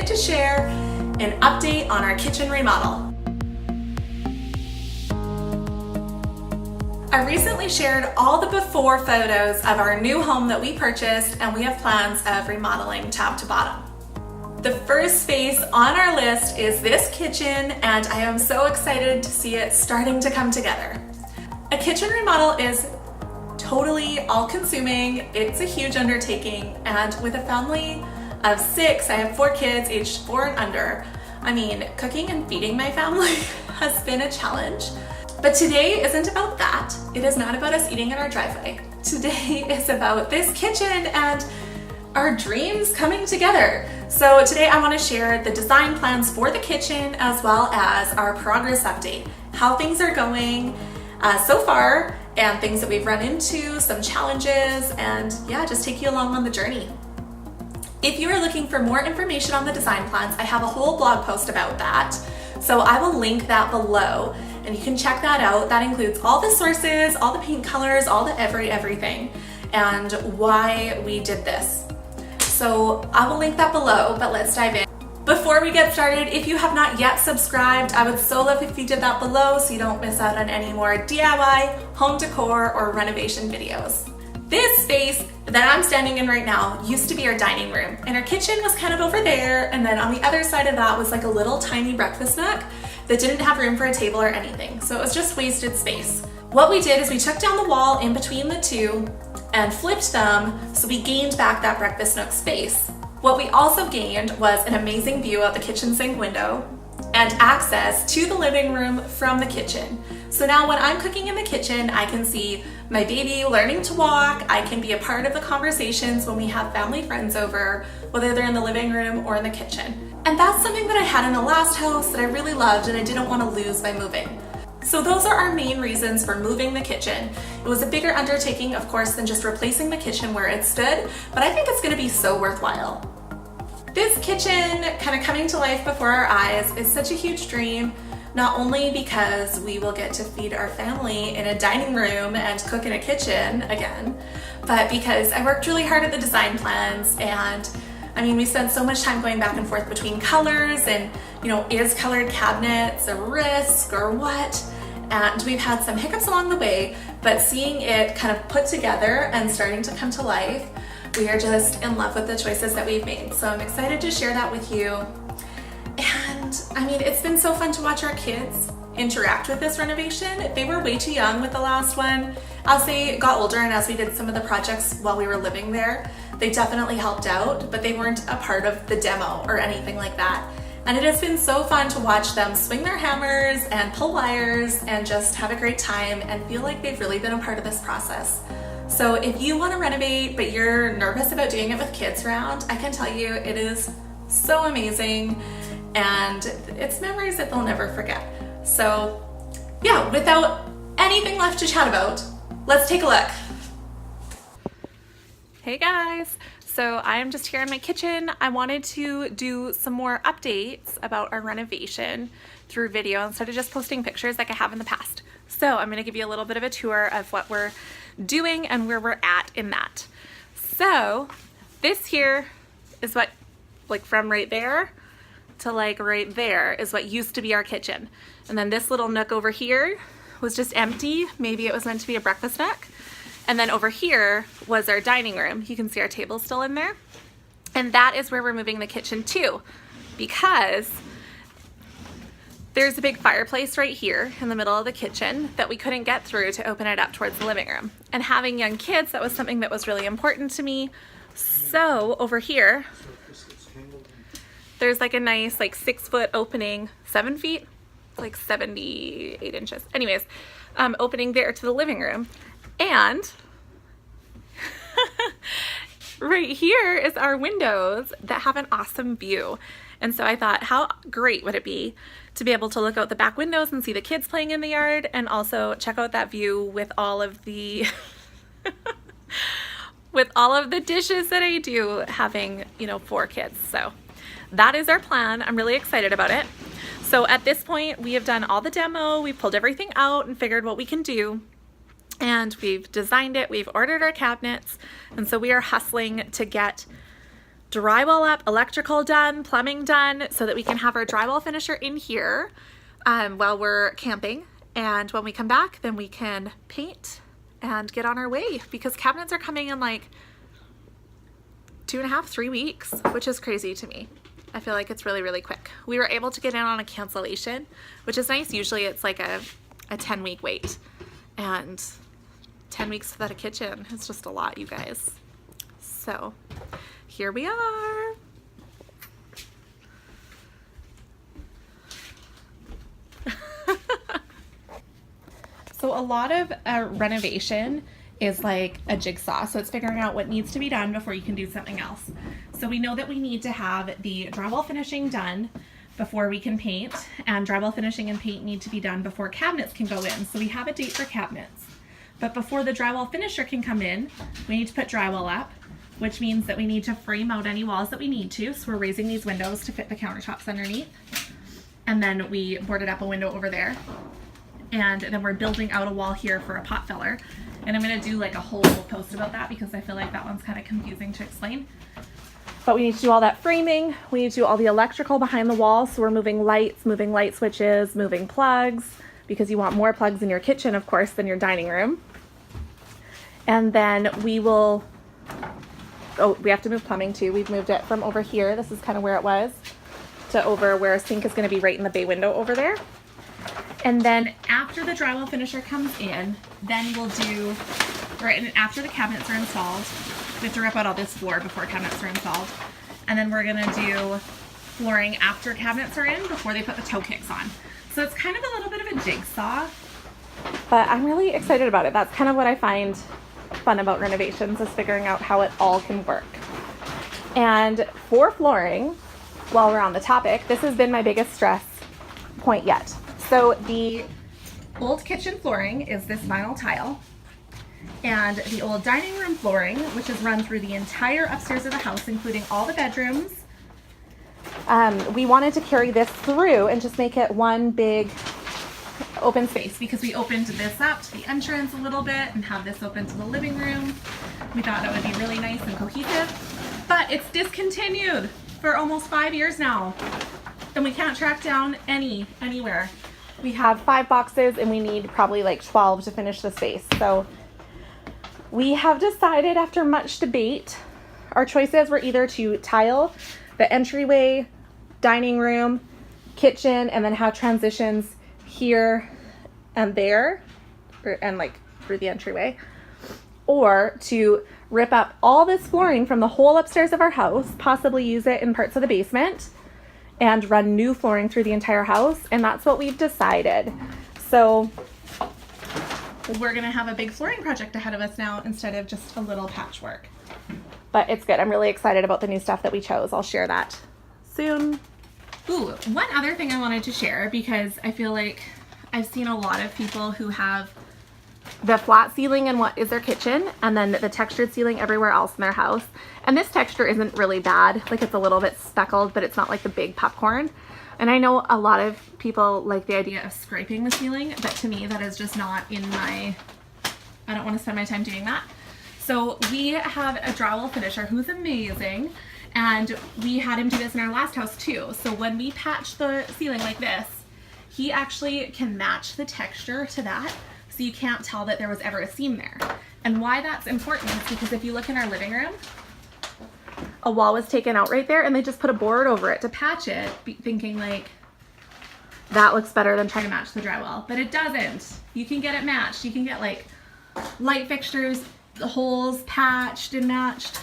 to share an update on our kitchen remodel. I recently shared all the before photos of our new home that we purchased, and we have plans of remodeling top to bottom. The first space on our list is this kitchen, and I am so excited to see it starting to come together. A kitchen remodel is totally all-consuming. It's a huge undertaking, and with a family of 6, I have 4 kids aged 4 and under. I mean, cooking and feeding my family has been a challenge. But today isn't about that. It is not about us eating in our driveway. Today is about this kitchen and our dreams coming together. So today I want to share the design plans for the kitchen as well as our progress update, how things are going so far and things that we've run into, some challenges, and yeah, just take you along on the journey. If you are looking for more information on the design plans, I have a whole blog post about that. So I will link that below and you can check that out. That includes all the sources, all the paint colors, all the everything, and why we did this. So I will link that below, but let's dive in. Before we get started, if you have not yet subscribed, I would so love if you did that below so you don't miss out on any more DIY, home decor, or renovation videos. This space that I'm standing in right now used to be our dining room, and our kitchen was kind of over there, and then on the other side of that was like a little tiny breakfast nook that didn't have room for a table or anything, so it was just wasted space. What we did is we took down the wall in between the two and flipped them, so we gained back that breakfast nook space. What we also gained was an amazing view out the kitchen sink window and access to the living room from the kitchen. So now when I'm cooking in the kitchen, I can see my baby learning to walk. I can be a part of the conversations when we have family friends over, whether they're in the living room or in the kitchen. And that's something that I had in the last house that I really loved and I didn't want to lose by moving. So those are our main reasons for moving the kitchen. It was a bigger undertaking, of course, than just replacing the kitchen where it stood, but I think it's going to be so worthwhile. This kitchen kind of coming to life before our eyes is such a huge dream, not only because we will get to feed our family in a dining room and cook in a kitchen again, but because I worked really hard at the design plans, and I mean, we spent so much time going back and forth between colors and, you know, is colored cabinets a risk or what? And we've had some hiccups along the way, but seeing it kind of put together and starting to come to life, we are just in love with the choices that we've made. So I'm excited to share that with you. And I mean, it's been so fun to watch our kids interact with this renovation. They were way too young with the last one. As they got older and as we did some of the projects while we were living there, they definitely helped out, but they weren't a part of the demo or anything like that. And it has been so fun to watch them swing their hammers and pull wires and just have a great time and feel like they've really been a part of this process. So if you want to renovate, but you're nervous about doing it with kids around, I can tell you it is so amazing and it's memories that they'll never forget. So yeah, without anything left to chat about, let's take a look. Hey guys, so I am just here in my kitchen. I wanted to do some more updates about our renovation through video instead of just posting pictures like I have in the past. So I'm going to give you a little bit of a tour of what we're doing and where we're at in that. So this here is what, like from right there to like right there is what used to be our kitchen. And then this little nook over here was just empty. Maybe it was meant to be a breakfast nook. And then over here was our dining room. You can see our table still in there. And that is where we're moving the kitchen to, because there's a big fireplace right here in the middle of the kitchen that we couldn't get through to open it up towards the living room. And having young kids, that was something that was really important to me. So over here, there's like a nice like 6-foot opening, 7 feet, like 78 inches. Anyways, opening there to the living room. And right here is our windows that have an awesome view. And so I thought, how great would it be to be able to look out the back windows and see the kids playing in the yard, and also check out that view with all of the with all of the dishes that I do, having, you know, 4 kids. So that is our plan. I'm really excited about it. So at this point, we have done all the demo, we've pulled everything out and figured what we can do. And we've designed it, we've ordered our cabinets, and so we are hustling to get drywall up, electrical done, plumbing done, so that we can have our drywall finisher in here while we're camping. And when we come back, then we can paint and get on our way, because cabinets are coming in like 2.5, 3 weeks, which is crazy to me. I feel like it's really, really quick. We were able to get in on a cancellation, which is nice. Usually it's like a 10-week wait, and 10 weeks without a kitchen, it's just a lot, you guys. So here we are. So a lot of renovation is like a jigsaw. So it's figuring out what needs to be done before you can do something else. So we know that we need to have the drywall finishing done before we can paint, and drywall finishing and paint need to be done before cabinets can go in. So we have a date for cabinets. But before the drywall finisher can come in, we need to put drywall up, which means that we need to frame out any walls that we need to. So we're raising these windows to fit the countertops underneath. And then we boarded up a window over there. And then we're building out a wall here for a pot filler. And I'm gonna do like a whole post about that, because I feel like that one's kind of confusing to explain. But we need to do all that framing. We need to do all the electrical behind the wall. So we're moving lights, moving light switches, moving plugs, because you want more plugs in your kitchen, of course, than your dining room. And then we will, oh, we have to move plumbing too. We've moved it from over here, this is kind of where it was, to over where a sink is gonna be right in the bay window over there. And then after the drywall finisher comes in, then we'll do, and after the cabinets are installed, we have to rip out all this floor before cabinets are installed. And then we're gonna do flooring after cabinets are in, before they put the toe kicks on. So it's kind of a little bit of a jigsaw, but I'm really excited about it. That's kind of what I find fun about renovations, is figuring out how it all can work. And for flooring, while we're on the topic, this has been my biggest stress point yet. So the old kitchen flooring is this vinyl tile, and the old dining room flooring, which is run through the entire upstairs of the house, including all the bedrooms. We wanted to carry this through and just make it one big open space, because we opened this up to the entrance a little bit and have this open to the living room. We thought that would be really nice and cohesive, but it's discontinued for almost 5 years now, and we can't track down anywhere. We have 5 boxes and we need probably like 12 to finish the space. So we have decided, after much debate, our choices were either to tile the entryway, dining room, kitchen, and then have transitions here and there, and like through the entryway, or to rip up all this flooring from the whole upstairs of our house, possibly use it in parts of the basement, and run new flooring through the entire house. And that's what we've decided. So we're gonna have a big flooring project ahead of us now, instead of just a little patchwork. But it's good. I'm really excited about the new stuff that we chose. I'll share that soon. Ooh, one other thing I wanted to share, because I feel like I've seen a lot of people who have the flat ceiling in what is their kitchen, and then the textured ceiling everywhere else in their house. And this texture isn't really bad. Like, it's a little bit speckled, but it's not like the big popcorn. And I know a lot of people like the idea of scraping the ceiling, but to me that is just not in my, I don't want to spend my time doing that. So we have a drywall finisher who's amazing, and we had him do this in our last house too. So when we patch the ceiling like this, he actually can match the texture to that, so you can't tell that there was ever a seam there. And why that's important is because if you look in our living room, a wall was taken out right there and they just put a board over it to patch it, thinking like, that looks better than trying to match the drywall. But it doesn't. You can get it matched. You can get like light fixtures, the holes patched and matched.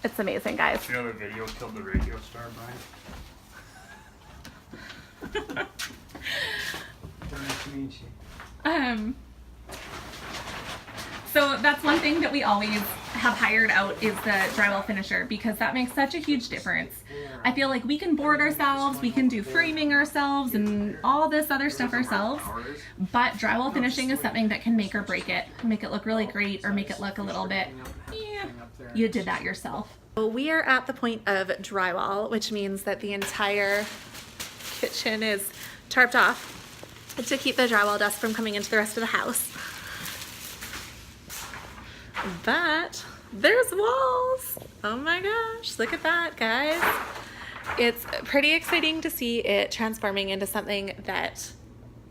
It's amazing, guys. The other video killed the radio star, Brian. Nice to meet you. So that's one thing that we always have hired out, is the drywall finisher, because that makes such a huge difference. I feel like we can board ourselves, we can do framing ourselves and all this other stuff ourselves, but drywall finishing is something that can make or break it, make it look really great or make it look a little bit, yeah, you did that yourself. So we are at the point of drywall, which means that the entire kitchen is tarped off to keep the drywall dust from coming into the rest of the house. But there's walls. Oh my gosh, look at that, guys. It's pretty exciting to see it transforming into something that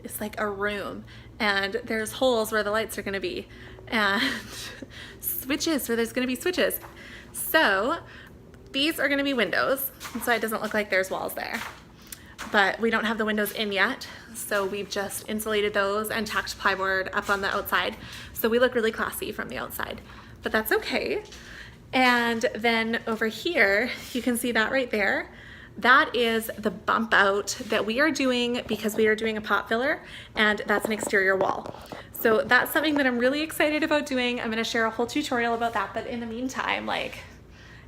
is like a room, and there's holes where the lights are gonna be, and switches where there's gonna be switches. So these are gonna be windows, so it doesn't look like there's walls there. But we don't have the windows in yet, so we've just insulated those and tacked plywood up on the outside. So we look really classy from the outside, but that's okay. And then over here, you can see that right there. That is the bump out that we are doing because we are doing a pot filler, and that's an exterior wall. So that's something that I'm really excited about doing. I'm gonna share a whole tutorial about that, but in the meantime, like,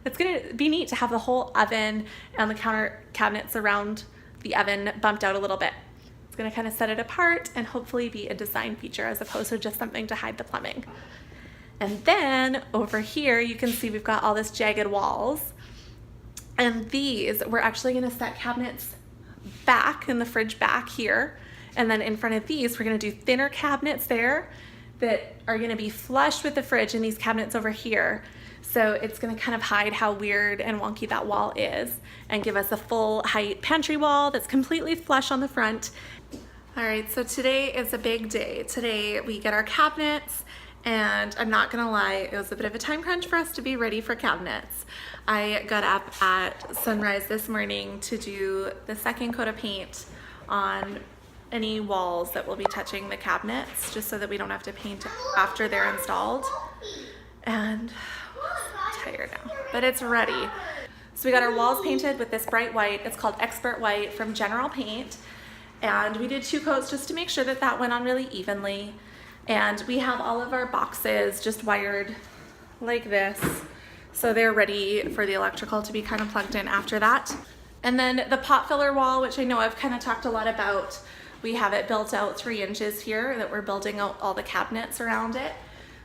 it's gonna be neat to have the whole oven and the counter cabinets around the oven bumped out a little bit. It's gonna kind of set it apart and hopefully be a design feature as opposed to just something to hide the plumbing. And then over here, you can see we've got all this jagged walls. And these, we're actually gonna set cabinets back in the fridge back here. And then in front of these, we're gonna do thinner cabinets there that are gonna be flush with the fridge and these cabinets over here. So it's gonna kind of hide how weird and wonky that wall is and give us a full height pantry wall that's completely flush on the front. All right, so today is a big day. Today we get our cabinets, and I'm not gonna lie, it was a bit of a time crunch for us to be ready for cabinets. I got up at sunrise this morning to do the second coat of paint on any walls that will be touching the cabinets, just so that we don't have to paint after they're installed. And I'm tired now, but it's ready. So we got our walls painted with this bright white. It's called Expert White from General Paint. And we did 2 coats just to make sure that that went on really evenly. And we have all of our boxes just wired like this, so they're ready for the electrical to be kind of plugged in after that. And then the pot filler wall, which I know I've kind of talked a lot about, we have it built out 3 inches here that we're building out all the cabinets around it.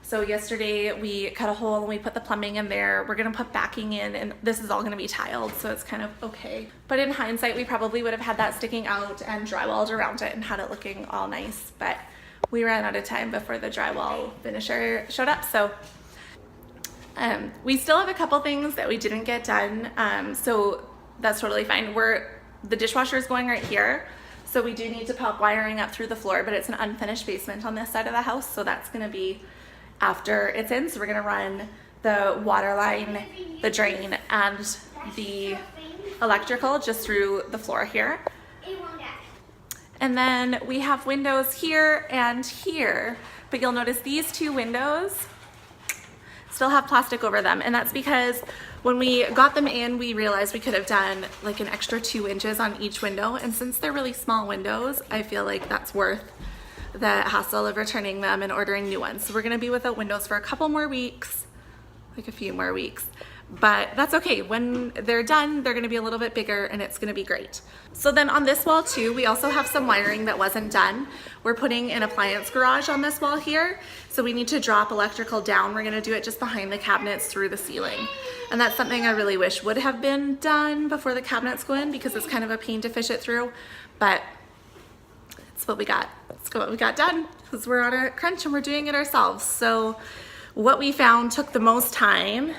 So yesterday we cut a hole and we put the plumbing in there. We're gonna put backing in, and this is all gonna be tiled, so it's kind of okay. But in hindsight, we probably would have had that sticking out and drywalled around it and had it looking all nice, but we ran out of time before the drywall finisher showed up. So we still have a couple things that we didn't get done, so that's totally fine. The dishwasher is going right here, so we do need to pop wiring up through the floor, but it's an unfinished basement on this side of the house, so that's gonna be after it's in. So we're gonna run the water line, the drain, and the electrical just through the floor here. And then we have windows here and here, but you'll notice these 2 windows still have plastic over them, and that's because when we got them in, we realized we could have done like an extra 2 inches on each window, and since they're really small windows, I feel like that's worth the hassle of returning them and ordering new ones. So we're gonna be without windows for a couple more weeks, like a few more weeks. But that's okay. When they're done, they're gonna be a little bit bigger and it's gonna be great. So then on this wall too, we also have some wiring that wasn't done. We're putting an appliance garage on this wall here. So we need to drop electrical down. We're gonna do it just behind the cabinets through the ceiling. And that's something I really wish would have been done before the cabinets go in, because it's kind of a pain to fish it through, but it's what we got. Let's go what we got done, because we're on a crunch and we're doing it ourselves. So what we found took the most time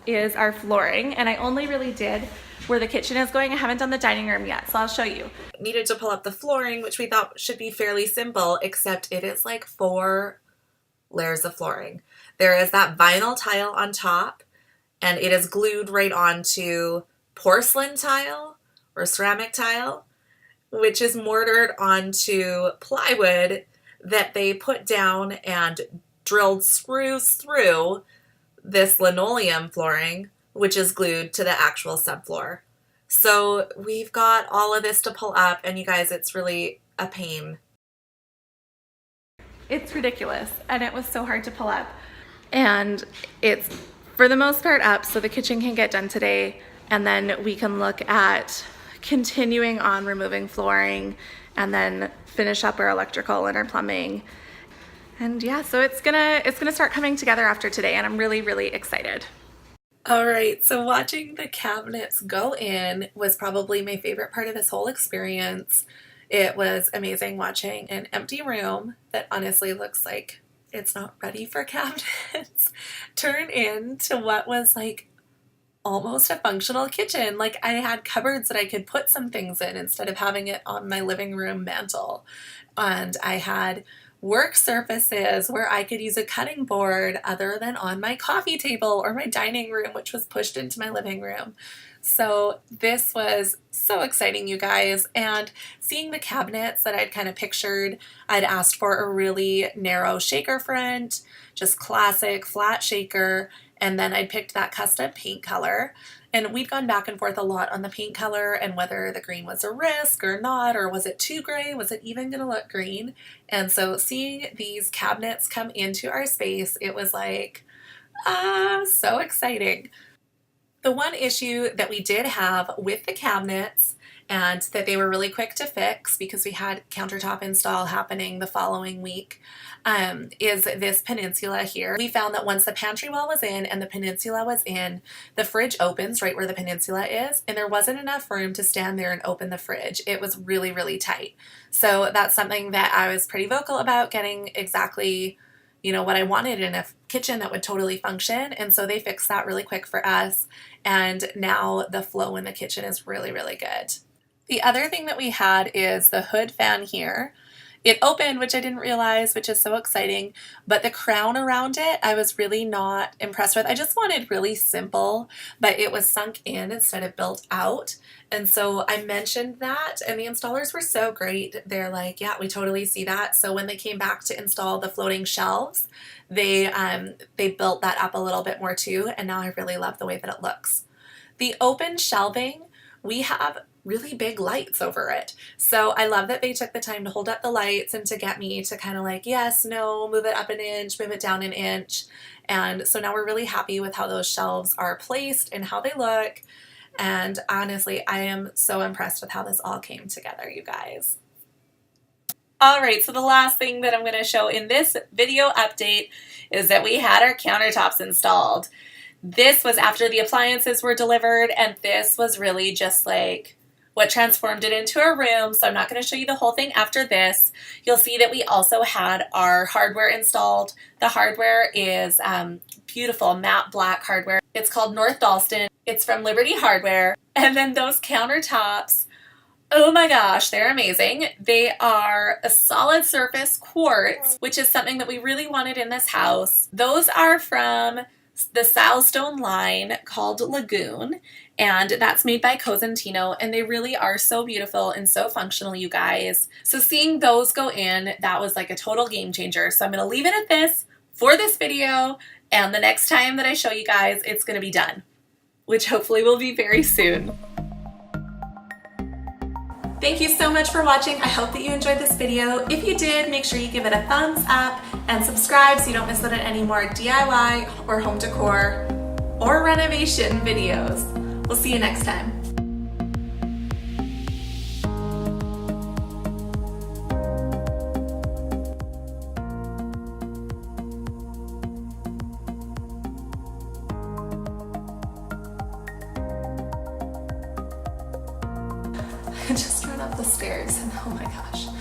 is our flooring, and I only really did where the kitchen is going. I haven't done the dining room yet, so I'll show you. Needed to pull up the flooring, which we thought should be fairly simple, except it is like 4 layers of flooring. There is that vinyl tile on top, and it is glued right onto porcelain tile or ceramic tile, which is mortared onto plywood that they put down and drilled screws through this linoleum flooring, which is glued to the actual subfloor. So we've got all of this to pull up, and you guys, it's really a pain. It's ridiculous, and it was so hard to pull up. And it's, for the most part, up, so the kitchen can get done today, and then we can look at continuing on removing flooring and then finish up our electrical and our plumbing. And yeah, so it's gonna start coming together after today, and I'm really, really excited. All right, so watching the cabinets go in was probably my favorite part of this whole experience. It was amazing watching an empty room that honestly looks like it's not ready for cabinets turn into what was like almost a functional kitchen. Like, I had cupboards that I could put some things in instead of having it on my living room mantle. And I had work surfaces where I could use a cutting board other than on my coffee table or my dining room, which was pushed into my living room. So this was so exciting, you guys. And seeing the cabinets that I'd kind of pictured, I'd asked for a really narrow shaker front, just classic flat shaker. And then I'd picked that custom paint color. And we'd gone back and forth a lot on the paint color and whether the green was a risk or not, or was it too gray? Was it even going to look green? And so seeing these cabinets come into our space, it was like, so exciting. The one issue that we did have with the cabinets, and that they were really quick to fix because we had countertop install happening the following week, is this peninsula here. We found that once the pantry wall was in and the peninsula was in, the fridge opens right where the peninsula is, and there wasn't enough room to stand there and open the fridge. It was really, really tight. So that's something that I was pretty vocal about, getting exactly, you know, what I wanted in a kitchen that would totally function. And so they fixed that really quick for us. And now the flow in the kitchen is really, really good. The other thing that we had is the hood fan here. It opened, which I didn't realize, which is so exciting, but the crown around it, I was really not impressed with. I just wanted really simple, but it was sunk in instead of built out. And so I mentioned that, and the installers were so great. They're like, yeah, we totally see that. So when they came back to install the floating shelves, they built that up a little bit more too, and now I really love the way that it looks. The open shelving, we have really big lights over it. So I love that they took the time to hold up the lights and to get me to kind of like, yes, no, move it up an inch, move it down an inch. And so now we're really happy with how those shelves are placed and how they look. And honestly, I am so impressed with how this all came together, you guys. All right, so the last thing that I'm going to show in this video update is that we had our countertops installed. This was after the appliances were delivered, and this was really just like what transformed it into a room. So I'm not going to show you the whole thing after this. You'll see that we also had our hardware installed. The hardware is beautiful matte black hardware. It's called North Dalston. It's from Liberty Hardware. And then those countertops, oh my gosh, they're amazing. They are a solid surface quartz, which is something that we really wanted in this house. Those are from the Silestone line called Lagoon, and that's made by Cosentino, and they really are so beautiful and so functional, you guys. So seeing those go in, that was like a total game changer. So I'm going to leave it at this for this video, and the next time that I show you guys, it's going to be done, which hopefully will be very soon. Thank you so much for watching. I hope that you enjoyed this video. If you did, make sure you give it a thumbs up and subscribe so you don't miss out on any more DIY or home decor or renovation videos. We'll see you next time. I just ran up the stairs and oh my gosh.